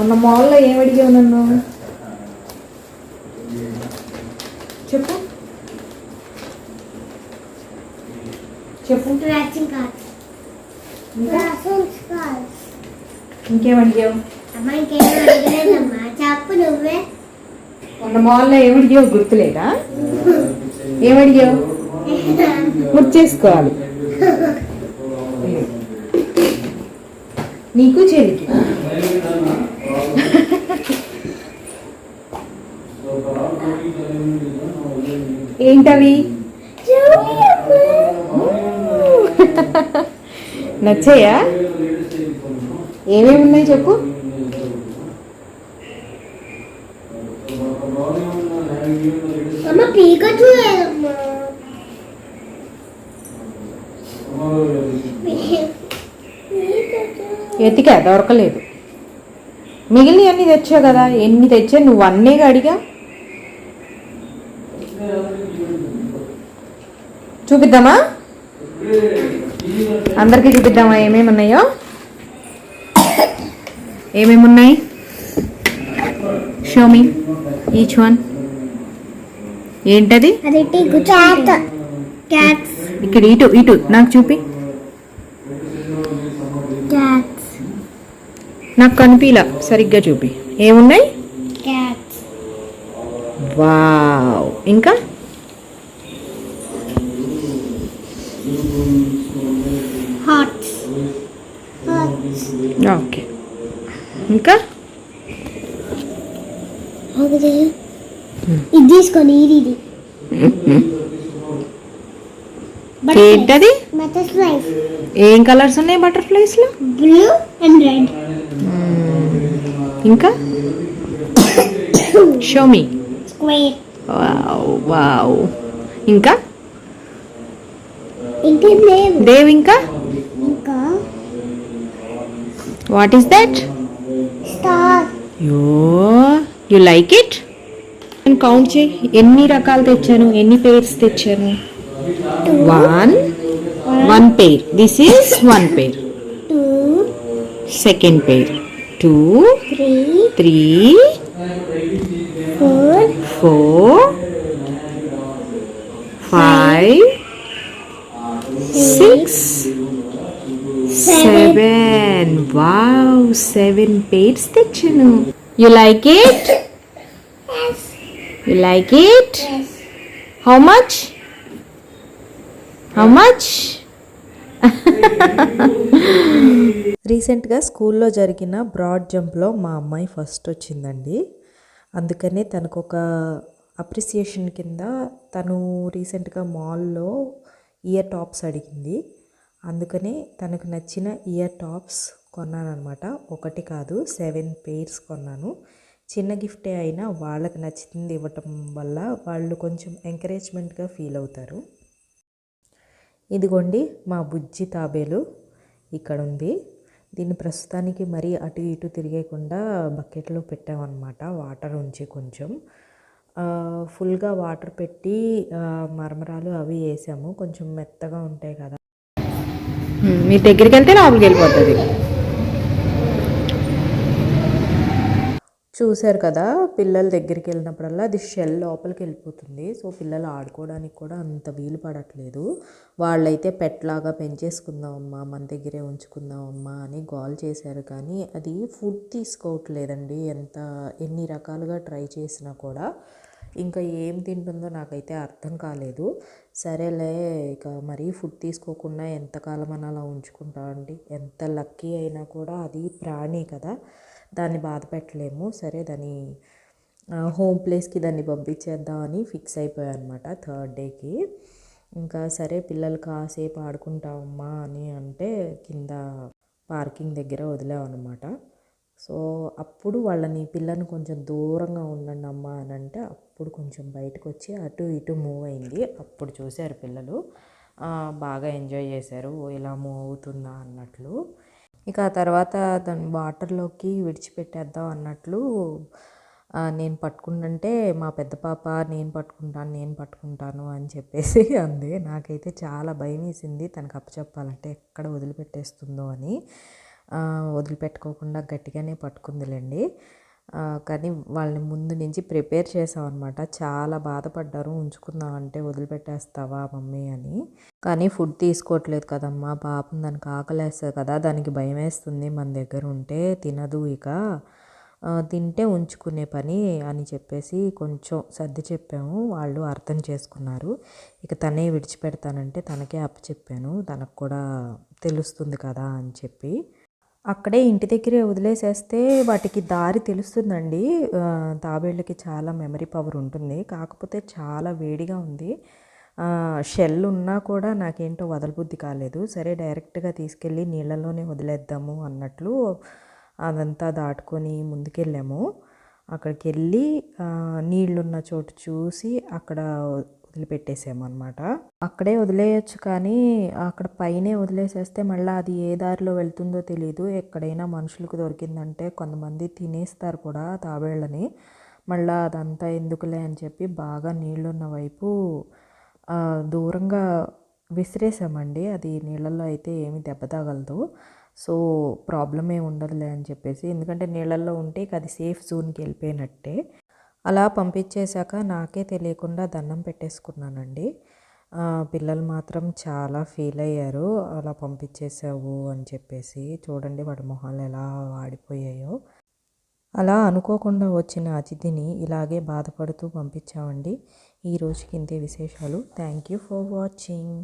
మొన్న మాల్లో ఏం అడిగావు నన్ను చెప్పు చెప్పు. ఇంకేం అడిగావు? మొన్న మాల్లో ఏం అడిగావు గుర్తులేదా? ఏమడిగావు? గుర్తు చేసుకోవాలి. నీకు చెల్లికి ఏంటవి? నచ్చాయా? ఏమేమి ఉన్నాయి చెప్పు. ఎతికా దొరకలేదు. మిగిలిన అన్ని తెచ్చావు కదా. ఎన్ని తెచ్చా? నువ్వు అన్నేగా అడిగా. చూపిద్దామా? అందరికీ చూపిద్దామా ఏమేమి ఉన్నాయో? ఏమేమి ఉన్నాయి? Show me each one. ఏంటది? ఇక్కడ ఇటు ఇటు నాకు చూపి. నాకు కనిపిలా, సరిగ్గా చూపి. ఏమున్నాయి? వావ్. ఇంకా ఓకే. ఇంకా ఇది తీసుకోండి. ఇది ఏంటది? ఏం కలర్స్ ఉన్నాయి బటర్ఫ్లైస్ లో? Blue and red. ఇంకా షో మీ. స్క్వేర్. వావ్. ఇంకా దేవ్. ఇంకా what is that? Star. You like it? నేను కౌంట్ చేయి. ఎన్ని రకాలు తెచ్చాను, ఎన్ని పేర్స్ తెచ్చాను? One pair. This is one pair. Second pair. 2 3 4 5 6 7. Wow, 7 pairs తెచ్చాను. You like it? You like it? How much? రీసెంట్గా స్కూల్లో జరిగిన బ్రాడ్ జంప్లో మా అమ్మాయి ఫస్ట్ వచ్చిందండి. అందుకనే తనకు ఒక అప్రిసియేషన్ కింద తను రీసెంట్గా మాల్లో ఇయర్ టాప్స్ అడిగింది. అందుకనే తనకు నచ్చిన ఇయర్ టాప్స్ కొన్నాను అనమాట. ఒకటి కాదు, 7 పేర్స్ కొన్నాను. చిన్న గిఫ్టే అయినా వాళ్ళకి నచ్చింది ఇవ్వటం వల్ల వాళ్ళు కొంచెం ఎంకరేజ్మెంట్గా ఫీల్ అవుతారు. ఇదిగోండి మా బుజ్జి తాబేలు ఇక్కడ ఉంది. దీన్ని ప్రస్తుతానికి మరీ అటు ఇటు తిరిగేయకుండా బకెట్లో పెట్టామన్నమాట. వాటర్ ఉంచి కొంచెం ఫుల్గా వాటర్ పెట్టి మరమరాలు అవి వేసాము. కొంచెం మెత్తగా ఉంటాయి కదా. మీ దగ్గరికి వెళ్తే లోపలికి వెళ్ళిపోతుంది. చూశారు కదా, పిల్లల దగ్గరికి వెళ్ళినప్పుడల్లా అది షెల్ లోపలికి వెళ్ళిపోతుంది. సో పిల్లలు ఆడుకోవడానికి కూడా అంత వీలు పడట్లేదు. వాళ్ళైతే పెట్లాగా పెంచేసుకుందామమ్మా, మన దగ్గరే ఉంచుకుందామమ్మా అని గోల్ చేశారు. కానీ అది ఫుడ్ తీసుకోవట్లేదండి. ఎన్ని రకాలుగా ట్రై చేసినా కూడా ఇంకా ఏం తింటుందో నాకైతే అర్థం కాలేదు. సరేలే, ఇక మరీ ఫుడ్ తీసుకోకుండా ఎంతకాలం అని అలా ఉంచుకుంటామండి. ఎంత లక్కీ అయినా కూడా అది ప్రాణి కదా, దాన్ని బాధ పెట్టలేము. సరే, దాన్ని హోమ్ ప్లేస్కి దాన్ని పంపించేద్దామని ఫిక్స్ అయిపోయాను అనమాట 3rd డేకి. ఇంకా సరే పిల్లలు కాసేపు ఆడుకుంటామమ్మా అని అంటే కింద పార్కింగ్ దగ్గర వదిలామన్నమాట. సో అప్పుడు పిల్లని కొంచెం దూరంగా ఉండండి అమ్మా అని అంటే అప్పుడు కొంచెం బయటకు వచ్చి అటు ఇటు మూవ్ అయింది. అప్పుడు చూశారు పిల్లలు, బాగా ఎంజాయ్ చేశారు. ఇలా మూవ్ అవుతుందా అన్నట్లు. ఇక ఆ తర్వాత దాన్ని వాటర్లోకి విడిచిపెట్టేద్దాం అన్నట్లు నేను పట్టుకుంటుంటే మా పెద్ద పాప నేను పట్టుకుంటాను అని చెప్పేసి అంది. నాకైతే చాలా భయం వేసింది తనకు అప్పచెప్పాలంటే, ఎక్కడ వదిలిపెట్టేస్తుందో అని. వదిలిపెట్టుకోకుండా గట్టిగానే పట్టుకుందిలేండి. కానీ వాళ్ళని ముందు నుంచి ప్రిపేర్ చేసామన్నమాట. చాలా బాధపడ్డారు, ఉంచుకుందామంటే వదిలిపెట్టేస్తావా మమ్మీ అని. కానీ ఫుడ్ తీసుకోవట్లేదు కదమ్మా పాపం, దానికి ఆకలేస్తుంది కదా, దానికి భయం వేస్తుంది మన దగ్గర ఉంటే తినదు, ఇక తింటే ఉంచుకునే పని అని చెప్పేసి కొంచెం సర్ది చెప్పాము. వాళ్ళు అర్థం చేసుకున్నారు. ఇక తనే విడిచిపెడతానంటే తనకే అప్పచెప్పాను, తనకు కూడా తెలుస్తుంది కదా అని చెప్పి. అక్కడే ఇంటి దగ్గరే వదిలేసేస్తే వాటికి దారి తెలుస్తుందండి. తాబేళ్ళకి చాలా మెమరీ పవర్ ఉంటుంది. కాకపోతే చాలా వేడిగా ఉంది. షెల్ ఉన్నా కూడా నాకేంటో వదలబుద్ధి కాలేదు. సరే డైరెక్ట్గా తీసుకెళ్ళి నీళ్ళలోనే వదిలేద్దాము అన్నట్లు అదంతా దాటుకొని ముందుకెళ్ళాము. అక్కడికి వెళ్ళి నీళ్ళున్న చోటు చూసి అక్కడ వదిలిపెట్టేసాము అనమాట. అక్కడే వదిలేయచ్చు, కానీ అక్కడ పైనే వదిలేసేస్తే మళ్ళీ అది ఏ దారిలో వెళ్తుందో తెలియదు. ఎక్కడైనా మనుషులకు దొరికిందంటే కొంతమంది తినేస్తారు కూడా తాబేళ్ళని. మళ్ళీ అదంతా ఎందుకులే అని చెప్పి బాగా నీళ్ళున్న వైపు దూరంగా విసిరేసామండి. అది నీళ్ళల్లో అయితే ఏమి దెబ్బ తగలదు, సో ప్రాబ్లం ఏమి ఉండదులే అని చెప్పేసి. ఎందుకంటే నీళ్ళల్లో ఉంటే అది సేఫ్ జోన్కి వెళ్ళిపోయినట్టే. అలా పంపించేశాక నాకే తెలియకుండా దండం పెట్టేసుకున్నానండి. పిల్లలు మాత్రం చాలా ఫీల్ అయ్యారు, అలా పంపించేసావు అని చెప్పేసి. చూడండి వాడి మొహాలు ఎలా వాడిపోయాయో. అలా అనుకోకుండా వచ్చిన అతిథిని ఇలాగే బాధపడుతూ పంపించామండి. ఈ రోజుకి ఇంతే విశేషాలు. Thank you for watching.